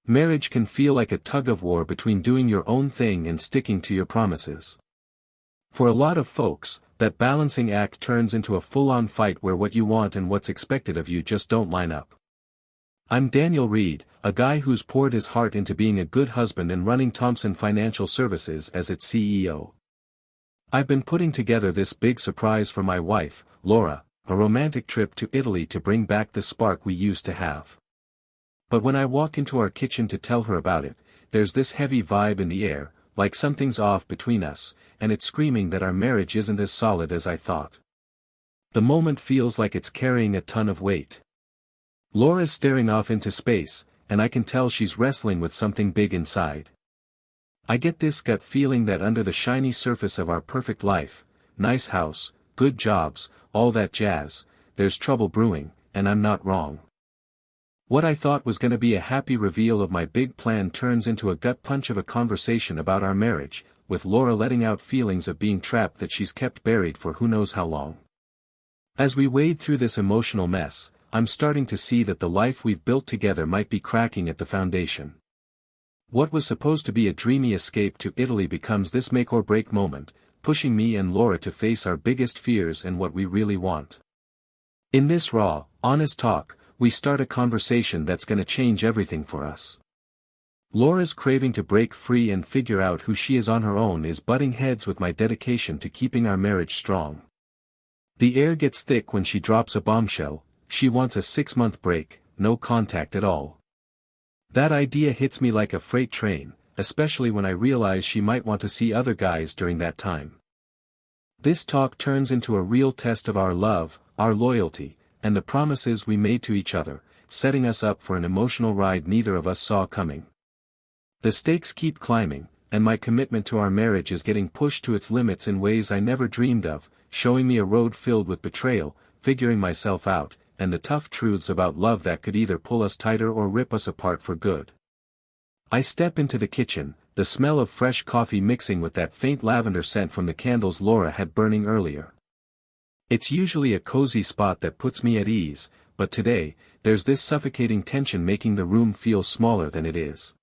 Marriage can feel like a tug-of-war between doing your own thing and sticking to your promises. For a lot of folks, that balancing act turns into a full-on fight where what you want and what's expected of you just don't line up. I'm Daniel Reed, a guy who's poured his heart into being a good husband and running Thompson Financial Services as its CEO. I've been putting together this big surprise for my wife, Laura, a romantic trip to Italy to bring back the spark we used to have. But when I walk into our kitchen to tell her about it, there's this heavy vibe in the air, like something's off between us, and it's screaming that our marriage isn't as solid as I thought. The moment feels like it's carrying a ton of weight. Laura's staring off into space, and I can tell she's wrestling with something big inside. I get this gut feeling that under the shiny surface of our perfect life, nice house, good jobs, all that jazz, there's trouble brewing, and I'm not wrong. What I thought was gonna be a happy reveal of my big plan turns into a gut punch of a conversation about our marriage, with Laura letting out feelings of being trapped that she's kept buried for who knows how long. As we wade through this emotional mess, I'm starting to see that the life we've built together might be cracking at the foundation. What was supposed to be a dreamy escape to Italy becomes this make-or-break moment, pushing me and Laura to face our biggest fears and what we really want. In this raw, honest talk, we start a conversation that's gonna change everything for us. Laura's craving to break free and figure out who she is on her own is butting heads with my dedication to keeping our marriage strong. The air gets thick when she drops a bombshell. She wants a 6-month break, no contact at all. That idea hits me like a freight train, especially when I realize she might want to see other guys during that time. This talk turns into a real test of our love, our loyalty, and the promises we made to each other, setting us up for an emotional ride neither of us saw coming. The stakes keep climbing, and my commitment to our marriage is getting pushed to its limits in ways I never dreamed of, showing me a road filled with betrayal, figuring myself out, and the tough truths about love that could either pull us tighter or rip us apart for good. I step into the kitchen, the smell of fresh coffee mixing with that faint lavender scent from the candles Laura had burning earlier. It's usually a cozy spot that puts me at ease, but today, there's this suffocating tension making the room feel smaller than it is.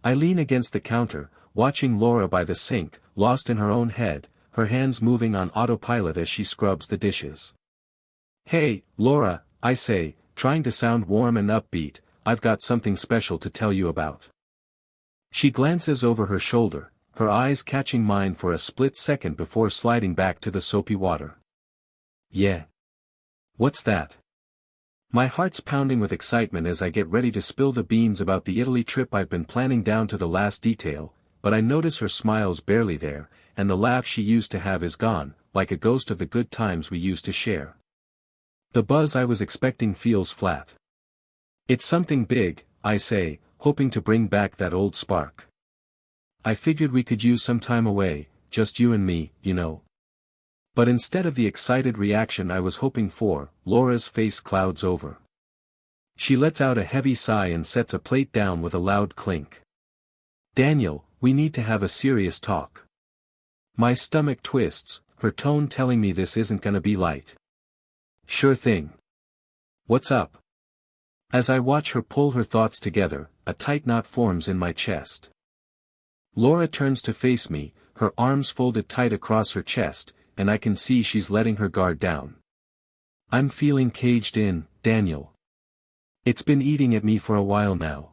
I lean against the counter, watching Laura by the sink, lost in her own head, her hands moving on autopilot as she scrubs the dishes. "Hey, Laura," I say, trying to sound warm and upbeat, "I've got something special to tell you about." She glances over her shoulder, her eyes catching mine for a split second before sliding back to the soapy water. "Yeah. What's that?" My heart's pounding with excitement as I get ready to spill the beans about the Italy trip I've been planning down to the last detail, but I notice her smile's barely there, and the laugh she used to have is gone, like a ghost of the good times we used to share. The buzz I was expecting feels flat. "It's something big," I say, hoping to bring back that old spark. "I figured we could use some time away, just you and me, you know." But instead of the excited reaction I was hoping for, Laura's face clouds over. She lets out a heavy sigh and sets a plate down with a loud clink. "Daniel, we need to have a serious talk." My stomach twists, her tone telling me this isn't gonna be light. "Sure thing. What's up?" As I watch her pull her thoughts together, a tight knot forms in my chest. Laura turns to face me, her arms folded tight across her chest, and I can see she's letting her guard down. "I'm feeling caged in, Daniel. It's been eating at me for a while now."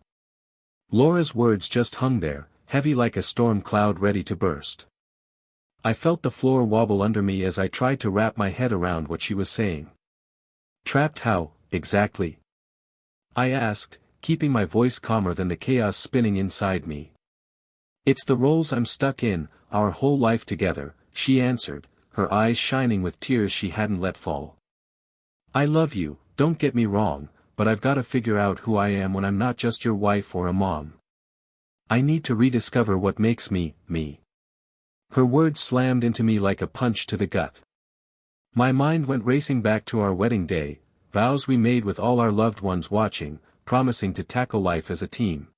Laura's words just hung there, heavy like a storm cloud ready to burst. I felt the floor wobble under me as I tried to wrap my head around what she was saying. "Trapped how, exactly?" I asked, keeping my voice calmer than the chaos spinning inside me. "It's the roles I'm stuck in, our whole life together," she answered, her eyes shining with tears she hadn't let fall. "I love you, don't get me wrong, but I've gotta figure out who I am when I'm not just your wife or a mom. I need to rediscover what makes me, me." Her words slammed into me like a punch to the gut. My mind went racing back to our wedding day, vows we made with all our loved ones watching, promising to tackle life as a team.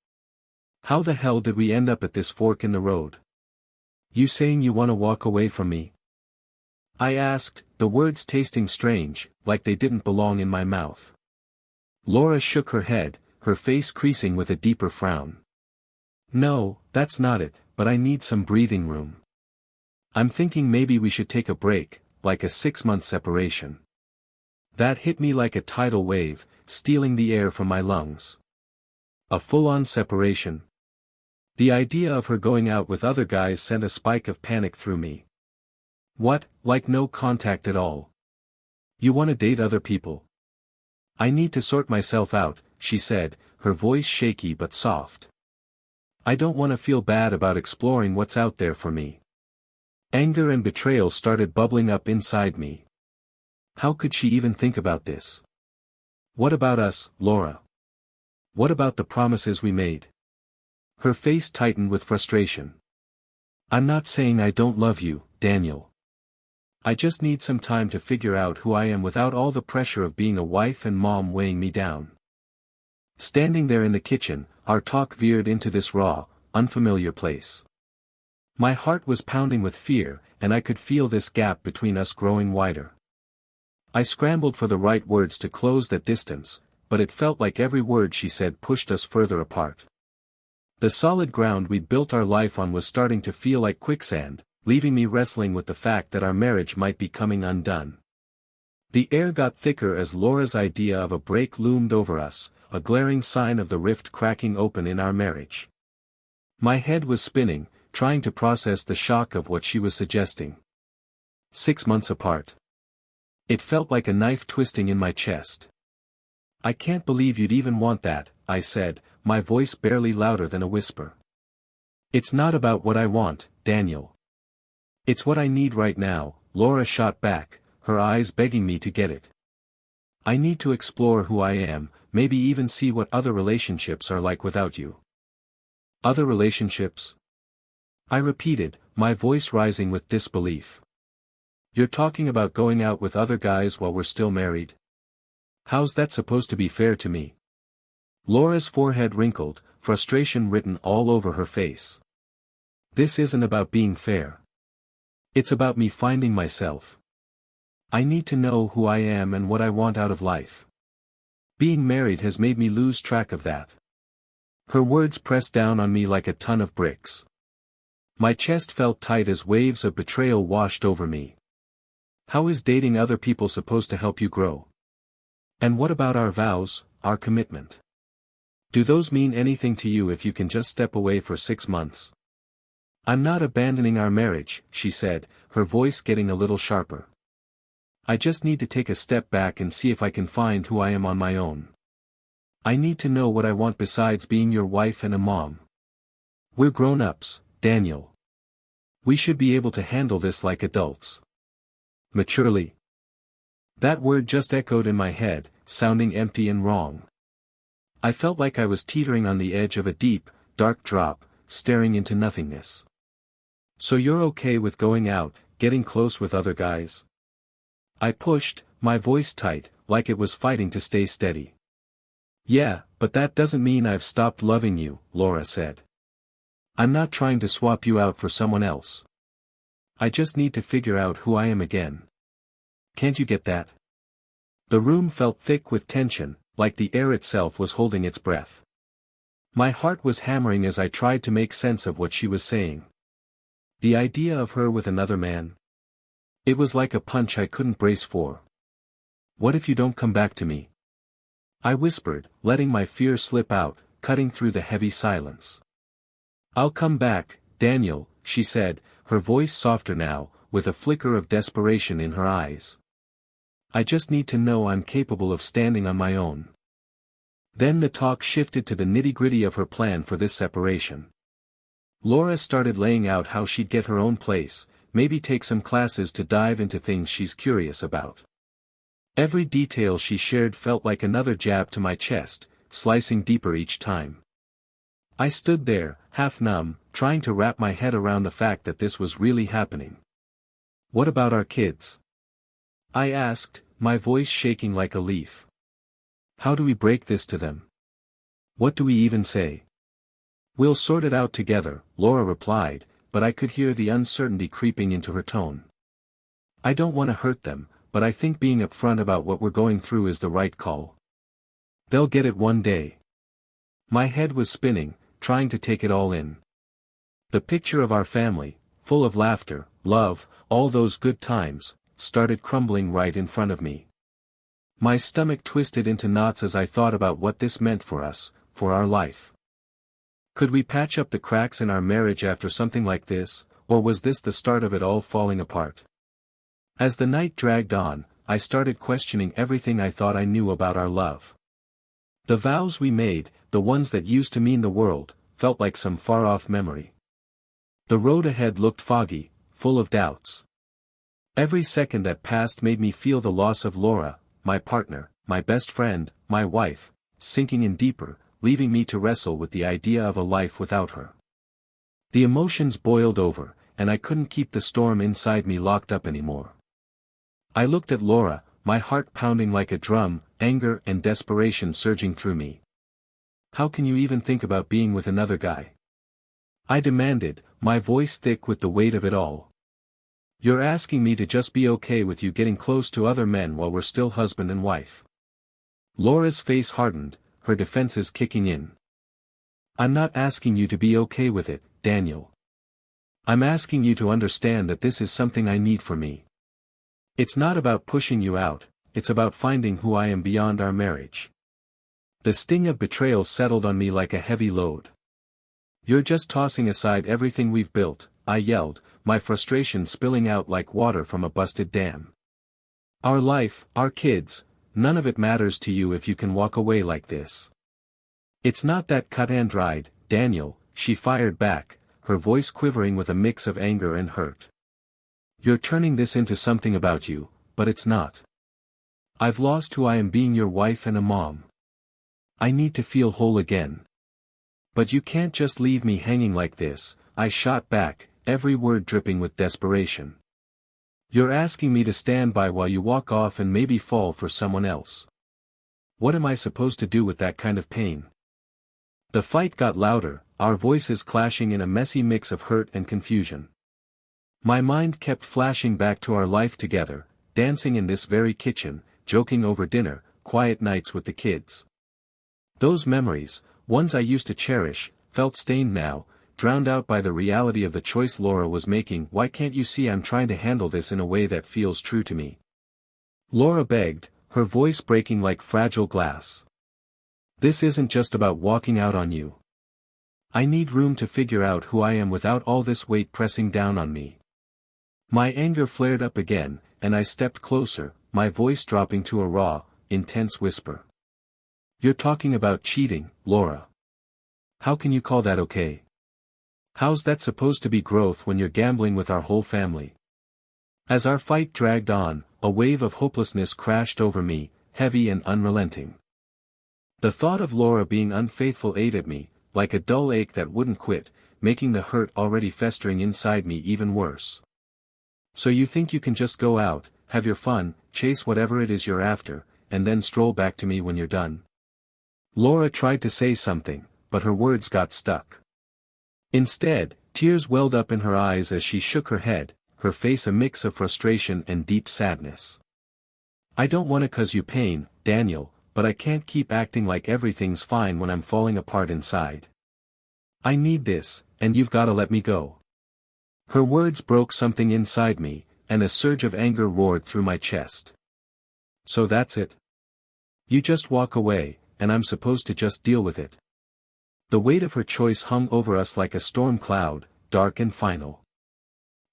How the hell did we end up at this fork in the road? "You saying you wanna walk away from me?" I asked, the words tasting strange, like they didn't belong in my mouth. Laura shook her head, her face creasing with a deeper frown. No, that's not it, but I need some breathing room. I'm thinking maybe we should take a break, like a 6-month separation. That hit me like a tidal wave, stealing the air from my lungs. A full-on separation. The idea of her going out with other guys sent a spike of panic through me. What, like no contact at all? You want to date other people? I need to sort myself out, she said, her voice shaky but soft. I don't want to feel bad about exploring what's out there for me. Anger and betrayal started bubbling up inside me. How could she even think about this? What about us, Laura? What about the promises we made? Her face tightened with frustration. I'm not saying I don't love you, Daniel. I just need some time to figure out who I am without all the pressure of being a wife and mom weighing me down. Standing there in the kitchen, our talk veered into this raw, unfamiliar place. My heart was pounding with fear, and I could feel this gap between us growing wider. I scrambled for the right words to close that distance, but it felt like every word she said pushed us further apart. The solid ground we'd built our life on was starting to feel like quicksand, leaving me wrestling with the fact that our marriage might be coming undone. The air got thicker as Laura's idea of a break loomed over us, a glaring sign of the rift cracking open in our marriage. My head was spinning, trying to process the shock of what she was suggesting. 6 months apart. It felt like a knife twisting in my chest. I can't believe you'd even want that, I said, my voice barely louder than a whisper. It's not about what I want, Daniel. It's what I need right now, Laura shot back, her eyes begging me to get it. I need to explore who I am, maybe even see what other relationships are like without you. Other relationships? I repeated, my voice rising with disbelief. You're talking about going out with other guys while we're still married? How's that supposed to be fair to me? Laura's forehead wrinkled, frustration written all over her face. This isn't about being fair. It's about me finding myself. I need to know who I am and what I want out of life. Being married has made me lose track of that. Her words pressed down on me like a ton of bricks. My chest felt tight as waves of betrayal washed over me. How is dating other people supposed to help you grow? And what about our vows, our commitment? Do those mean anything to you if you can just step away for 6 months? I'm not abandoning our marriage, she said, her voice getting a little sharper. I just need to take a step back and see if I can find who I am on my own. I need to know what I want besides being your wife and a mom. We're grown-ups, Daniel. We should be able to handle this like adults. Maturely. That word just echoed in my head, sounding empty and wrong. I felt like I was teetering on the edge of a deep, dark drop, staring into nothingness. So you're okay with going out, getting close with other guys? I pushed, my voice tight, like it was fighting to stay steady. Yeah, but that doesn't mean I've stopped loving you, Laura said. I'm not trying to swap you out for someone else. I just need to figure out who I am again. Can't you get that? The room felt thick with tension, like the air itself was holding its breath. My heart was hammering as I tried to make sense of what she was saying. The idea of her with another man. It was like a punch I couldn't brace for. What if you don't come back to me? I whispered, letting my fear slip out, cutting through the heavy silence. I'll come back, Daniel, she said, her voice softer now, with a flicker of desperation in her eyes. I just need to know I'm capable of standing on my own. Then the talk shifted to the nitty-gritty of her plan for this separation. Laura started laying out how she'd get her own place, maybe take some classes to dive into things she's curious about. Every detail she shared felt like another jab to my chest, slicing deeper each time. I stood there, half numb, trying to wrap my head around the fact that this was really happening. What about our kids? I asked, my voice shaking like a leaf. How do we break this to them? What do we even say? We'll sort it out together, Laura replied, but I could hear the uncertainty creeping into her tone. I don't want to hurt them, but I think being upfront about what we're going through is the right call. They'll get it one day. My head was spinning, trying to take it all in. The picture of our family, full of laughter, love, all those good times, started crumbling right in front of me. My stomach twisted into knots as I thought about what this meant for us, for our life. Could we patch up the cracks in our marriage after something like this, or was this the start of it all falling apart? As the night dragged on, I started questioning everything I thought I knew about our love. The vows we made, the ones that used to mean the world, felt like some far-off memory. The road ahead looked foggy, full of doubts. Every second that passed made me feel the loss of Laura, my partner, my best friend, my wife, sinking in deeper, leaving me to wrestle with the idea of a life without her. The emotions boiled over, and I couldn't keep the storm inside me locked up anymore. I looked at Laura, my heart pounding like a drum, anger and desperation surging through me. "How can you even think about being with another guy?" I demanded, my voice thick with the weight of it all. "You're asking me to just be okay with you getting close to other men while we're still husband and wife." Laura's face hardened, her defenses kicking in. "I'm not asking you to be okay with it, Daniel. I'm asking you to understand that this is something I need for me. It's not about pushing you out, it's about finding who I am beyond our marriage." The sting of betrayal settled on me like a heavy load. "You're just tossing aside everything we've built," I yelled, my frustration spilling out like water from a busted dam. "Our life, our kids, none of it matters to you if you can walk away like this." "It's not that cut and dried, Daniel," she fired back, her voice quivering with a mix of anger and hurt. "You're turning this into something about you, but it's not. I've lost who I am being your wife and a mom. I need to feel whole again. But you can't just leave me hanging like this," I shot back, every word dripping with desperation. "You're asking me to stand by while you walk off and maybe fall for someone else. What am I supposed to do with that kind of pain?" The fight got louder, our voices clashing in a messy mix of hurt and confusion. My mind kept flashing back to our life together, dancing in this very kitchen, joking over dinner, quiet nights with the kids. Those memories, ones I used to cherish, felt stained now, drowned out by the reality of the choice Laura was making. "Why can't you see I'm trying to handle this in a way that feels true to me?" Laura begged, her voice breaking like fragile glass. "This isn't just about walking out on you. I need room to figure out who I am without all this weight pressing down on me." My anger flared up again, and I stepped closer, my voice dropping to a raw, intense whisper. "You're talking about cheating, Laura. How can you call that okay? How's that supposed to be growth when you're gambling with our whole family?" As our fight dragged on, a wave of hopelessness crashed over me, heavy and unrelenting. The thought of Laura being unfaithful ate at me, like a dull ache that wouldn't quit, making the hurt already festering inside me even worse. "So you think you can just go out, have your fun, chase whatever it is you're after, and then stroll back to me when you're done?" Laura tried to say something, but her words got stuck. Instead, tears welled up in her eyes as she shook her head, her face a mix of frustration and deep sadness. "I don't want to cause you pain, Daniel, but I can't keep acting like everything's fine when I'm falling apart inside. I need this, and you've got to let me go." Her words broke something inside me, and a surge of anger roared through my chest. "So that's it? You just walk away, and I'm supposed to just deal with it?" The weight of her choice hung over us like a storm cloud, dark and final.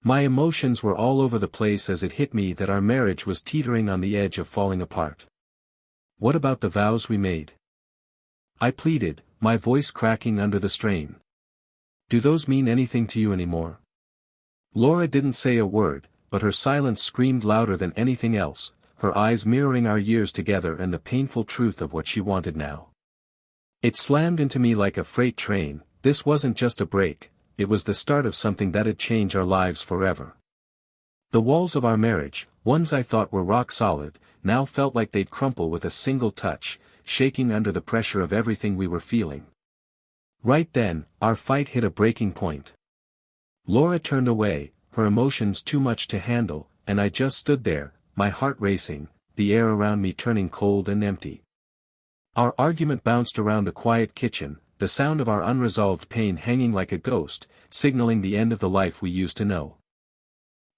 My emotions were all over the place as it hit me that our marriage was teetering on the edge of falling apart. "What about the vows we made?" I pleaded, my voice cracking under the strain. "Do those mean anything to you anymore?" Laura didn't say a word, but her silence screamed louder than anything else, her eyes mirroring our years together and the painful truth of what she wanted now. It slammed into me like a freight train. This wasn't just a break, it was the start of something that'd change our lives forever. The walls of our marriage, ones I thought were rock solid, now felt like they'd crumple with a single touch, shaking under the pressure of everything we were feeling. Right then, our fight hit a breaking point. Laura turned away, her emotions too much to handle, and I just stood there, my heart racing, the air around me turning cold and empty. Our argument bounced around the quiet kitchen, the sound of our unresolved pain hanging like a ghost, signaling the end of the life we used to know.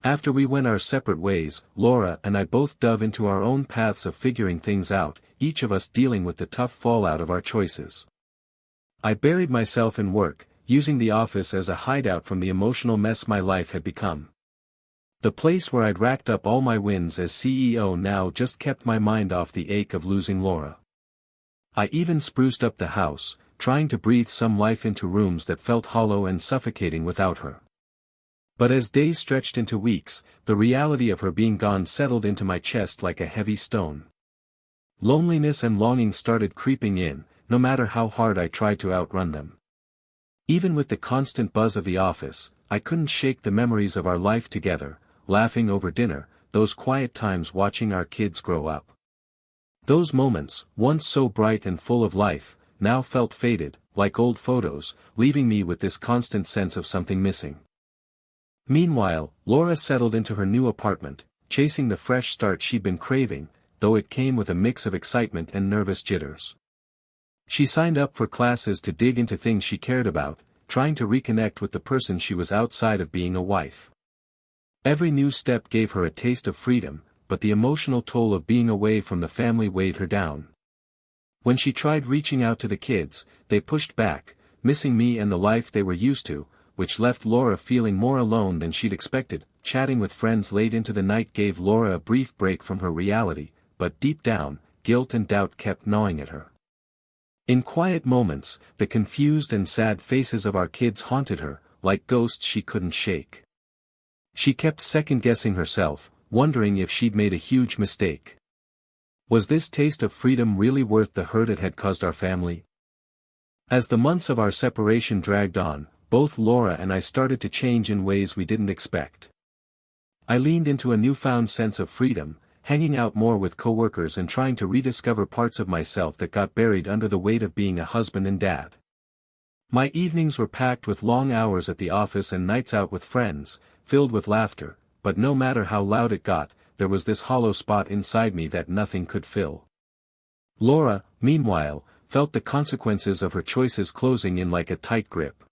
After we went our separate ways, Laura and I both dove into our own paths of figuring things out, each of us dealing with the tough fallout of our choices. I buried myself in work, using the office as a hideout from the emotional mess my life had become. The place where I'd racked up all my wins as CEO now just kept my mind off the ache of losing Laura. I even spruced up the house, trying to breathe some life into rooms that felt hollow and suffocating without her. But as days stretched into weeks, the reality of her being gone settled into my chest like a heavy stone. Loneliness and longing started creeping in, no matter how hard I tried to outrun them. Even with the constant buzz of the office, I couldn't shake the memories of our life together, laughing over dinner, those quiet times watching our kids grow up. Those moments, once so bright and full of life, now felt faded, like old photos, leaving me with this constant sense of something missing. Meanwhile, Laura settled into her new apartment, chasing the fresh start she'd been craving, though it came with a mix of excitement and nervous jitters. She signed up for classes to dig into things she cared about, trying to reconnect with the person she was outside of being a wife. Every new step gave her a taste of freedom, but the emotional toll of being away from the family weighed her down. When she tried reaching out to the kids, they pushed back, missing me and the life they were used to, which left Laura feeling more alone than she'd expected. Chatting with friends late into the night gave Laura a brief break from her reality, but deep down, guilt and doubt kept gnawing at her. In quiet moments, the confused and sad faces of our kids haunted her, like ghosts she couldn't shake. She kept second-guessing herself, wondering if she'd made a huge mistake. Was this taste of freedom really worth the hurt it had caused our family? As the months of our separation dragged on, both Laura and I started to change in ways we didn't expect. I leaned into a newfound sense of freedom, hanging out more with coworkers and trying to rediscover parts of myself that got buried under the weight of being a husband and dad. My evenings were packed with long hours at the office and nights out with friends, filled with laughter, but no matter how loud it got, there was this hollow spot inside me that nothing could fill. Laura, meanwhile, felt the consequences of her choices closing in like a tight grip.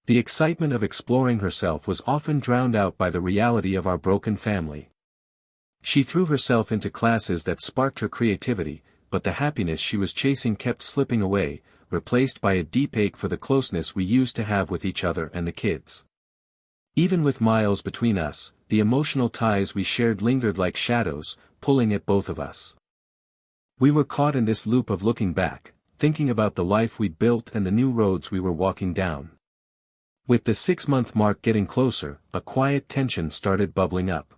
The excitement of exploring herself was often drowned out by the reality of our broken family. She threw herself into classes that sparked her creativity, but the happiness she was chasing kept slipping away, replaced by a deep ache for the closeness we used to have with each other and the kids. Even with miles between us, the emotional ties we shared lingered like shadows, pulling at both of us. We were caught in this loop of looking back, thinking about the life we'd built and the new roads we were walking down. With the 6-month mark getting closer, a quiet tension started bubbling up.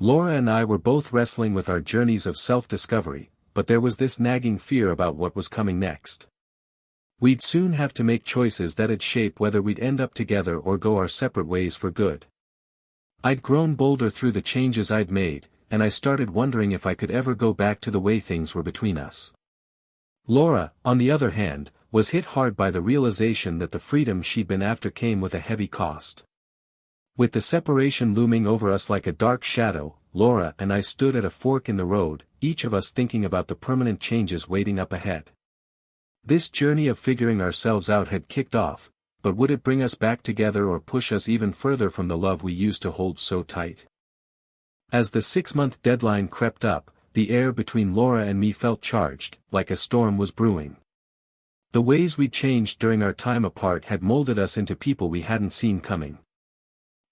Laura and I were both wrestling with our journeys of self-discovery, but there was this nagging fear about what was coming next. We'd soon have to make choices that'd shape whether we'd end up together or go our separate ways for good. I'd grown bolder through the changes I'd made, and I started wondering if I could ever go back to the way things were between us. Laura, on the other hand, was hit hard by the realization that the freedom she'd been after came with a heavy cost. With the separation looming over us like a dark shadow, Laura and I stood at a fork in the road, each of us thinking about the permanent changes waiting up ahead. This journey of figuring ourselves out had kicked off, but would it bring us back together or push us even further from the love we used to hold so tight? As the 6-month deadline crept up, the air between Laura and me felt charged, like a storm was brewing. The ways we'd changed during our time apart had molded us into people we hadn't seen coming.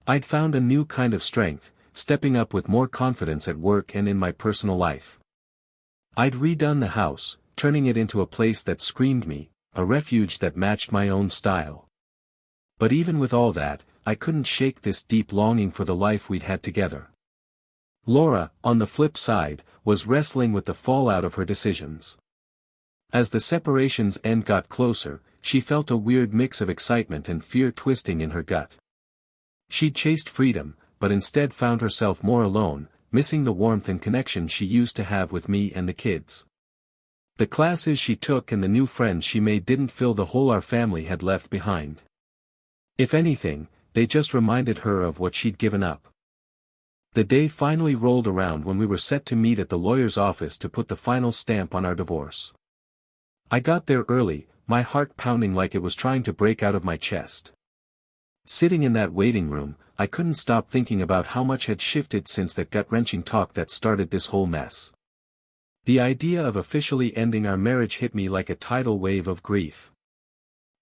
I'd found a new kind of strength, stepping up with more confidence at work and in my personal life. I'd redone the house, turning it into a place that screamed me, a refuge that matched my own style. But even with all that, I couldn't shake this deep longing for the life we'd had together. Laura, on the flip side, was wrestling with the fallout of her decisions. As the separation's end got closer, she felt a weird mix of excitement and fear twisting in her gut. She'd chased freedom, but instead found herself more alone, missing the warmth and connection she used to have with me and the kids. The classes she took and the new friends she made didn't fill the hole our family had left behind. If anything, they just reminded her of what she'd given up. The day finally rolled around when we were set to meet at the lawyer's office to put the final stamp on our divorce. I got there early, my heart pounding like it was trying to break out of my chest. Sitting in that waiting room, I couldn't stop thinking about how much had shifted since that gut-wrenching talk that started this whole mess. The idea of officially ending our marriage hit me like a tidal wave of grief.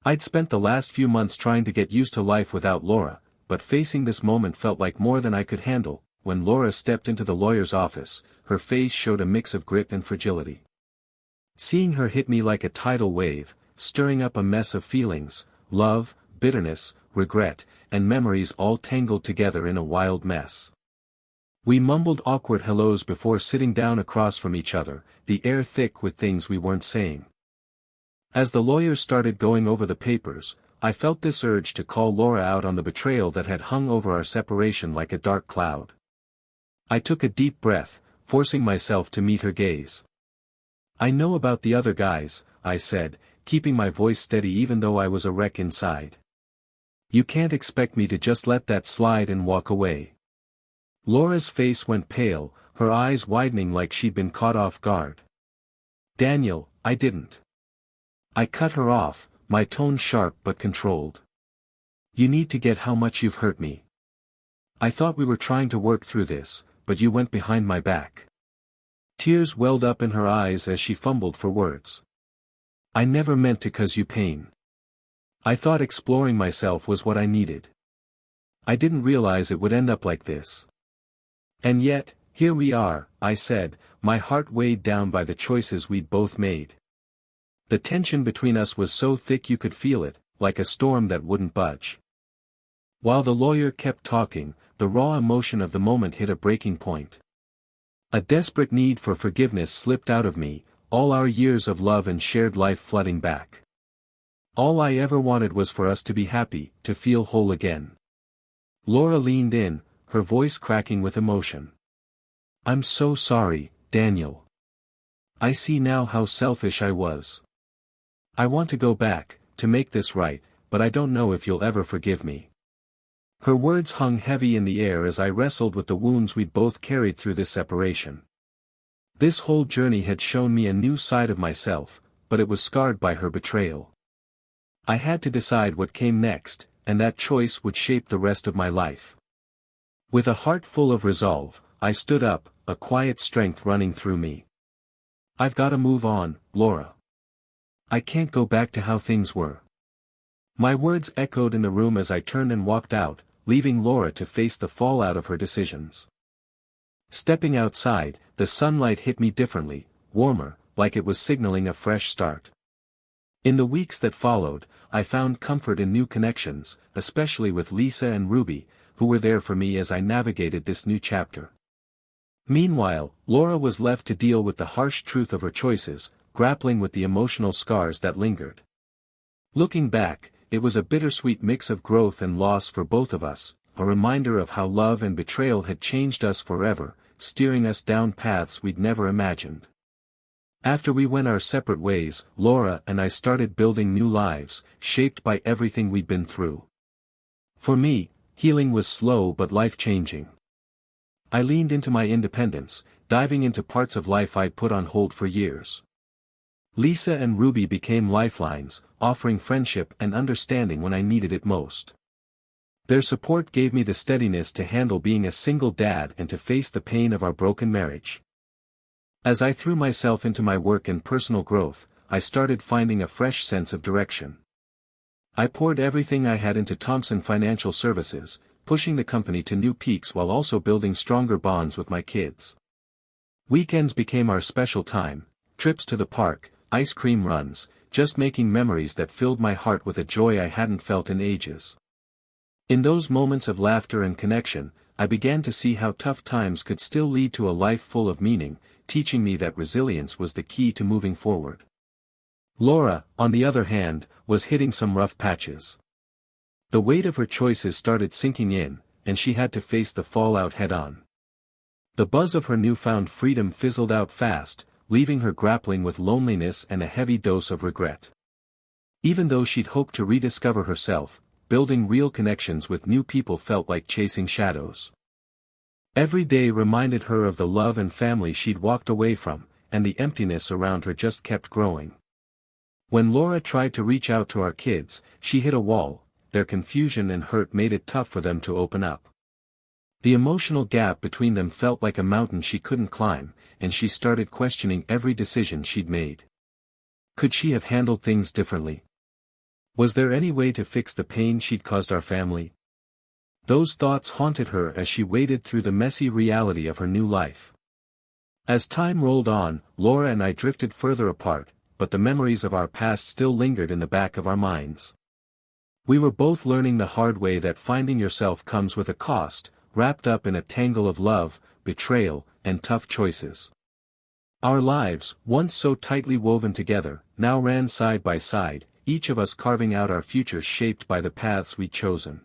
I'd spent the last few months trying to get used to life without Laura, but facing this moment felt like more than I could handle. When Laura stepped into the lawyer's office, her face showed a mix of grit and fragility. Seeing her hit me like a tidal wave, stirring up a mess of feelings, love, bitterness, regret, and memories all tangled together in a wild mess. We mumbled awkward hellos before sitting down across from each other, the air thick with things we weren't saying. As the lawyer started going over the papers, I felt this urge to call Laura out on the betrayal that had hung over our separation like a dark cloud. I took a deep breath, forcing myself to meet her gaze. "I know about the other guys," I said, keeping my voice steady even though I was a wreck inside. "You can't expect me to just let that slide and walk away." Laura's face went pale, her eyes widening like she'd been caught off guard. "Daniel, I didn't." I cut her off, my tone sharp but controlled. "You need to get how much you've hurt me. I thought we were trying to work through this, but you went behind my back." Tears welled up in her eyes as she fumbled for words. "I never meant to cause you pain. I thought exploring myself was what I needed. I didn't realize it would end up like this." "And yet, here we are," I said, my heart weighed down by the choices we'd both made. The tension between us was so thick you could feel it, like a storm that wouldn't budge. While the lawyer kept talking, the raw emotion of the moment hit a breaking point. A desperate need for forgiveness slipped out of me, all our years of love and shared life flooding back. All I ever wanted was for us to be happy, to feel whole again. Laura leaned in, her voice cracking with emotion. "I'm so sorry, Daniel. I see now how selfish I was. I want to go back, to make this right, but I don't know if you'll ever forgive me." Her words hung heavy in the air as I wrestled with the wounds we'd both carried through this separation. This whole journey had shown me a new side of myself, but it was scarred by her betrayal. I had to decide what came next, and that choice would shape the rest of my life. With a heart full of resolve, I stood up, a quiet strength running through me. "I've got to move on, Laura. I can't go back to how things were." My words echoed in the room as I turned and walked out, leaving Laura to face the fallout of her decisions. Stepping outside, the sunlight hit me differently, warmer, like it was signaling a fresh start. In the weeks that followed, I found comfort in new connections, especially with Lisa and Ruby, who were there for me as I navigated this new chapter. Meanwhile, Laura was left to deal with the harsh truth of her choices, grappling with the emotional scars that lingered. Looking back, it was a bittersweet mix of growth and loss for both of us, a reminder of how love and betrayal had changed us forever, steering us down paths we'd never imagined. After we went our separate ways, Laura and I started building new lives, shaped by everything we'd been through. For me, healing was slow but life-changing. I leaned into my independence, diving into parts of life I'd put on hold for years. Lisa and Ruby became lifelines, offering friendship and understanding when I needed it most. Their support gave me the steadiness to handle being a single dad and to face the pain of our broken marriage. As I threw myself into my work and personal growth, I started finding a fresh sense of direction. I poured everything I had into Thompson Financial Services, pushing the company to new peaks while also building stronger bonds with my kids. Weekends became our special time, trips to the park, ice cream runs, just making memories that filled my heart with a joy I hadn't felt in ages. In those moments of laughter and connection, I began to see how tough times could still lead to a life full of meaning, teaching me that resilience was the key to moving forward. Laura, on the other hand, was hitting some rough patches. The weight of her choices started sinking in, and she had to face the fallout head-on. The buzz of her newfound freedom fizzled out fast, leaving her grappling with loneliness and a heavy dose of regret. Even though she'd hoped to rediscover herself, building real connections with new people felt like chasing shadows. Every day reminded her of the love and family she'd walked away from, and the emptiness around her just kept growing. When Laura tried to reach out to our kids, she hit a wall. Their confusion and hurt made it tough for them to open up. The emotional gap between them felt like a mountain she couldn't climb, and she started questioning every decision she'd made. Could she have handled things differently? Was there any way to fix the pain she'd caused our family? Those thoughts haunted her as she waded through the messy reality of her new life. As time rolled on, Laura and I drifted further apart, but the memories of our past still lingered in the back of our minds. We were both learning the hard way that finding yourself comes with a cost, wrapped up in a tangle of love, betrayal, and tough choices. Our lives, once so tightly woven together, now ran side by side, each of us carving out our futures shaped by the paths we'd chosen.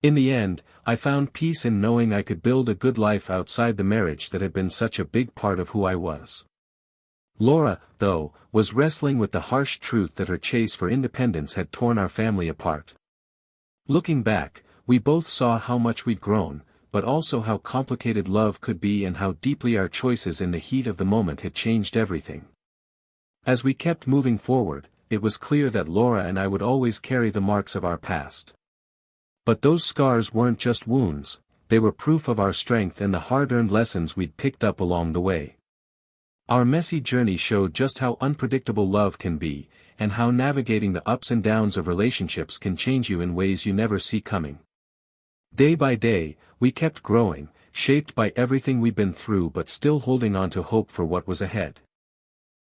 In the end, I found peace in knowing I could build a good life outside the marriage that had been such a big part of who I was. Laura, though, was wrestling with the harsh truth that her chase for independence had torn our family apart. Looking back, we both saw how much we'd grown, but also how complicated love could be and how deeply our choices in the heat of the moment had changed everything. As we kept moving forward, it was clear that Laura and I would always carry the marks of our past. But those scars weren't just wounds, they were proof of our strength and the hard-earned lessons we'd picked up along the way. Our messy journey showed just how unpredictable love can be, and how navigating the ups and downs of relationships can change you in ways you never see coming. Day by day, we kept growing, shaped by everything we'd been through but still holding on to hope for what was ahead.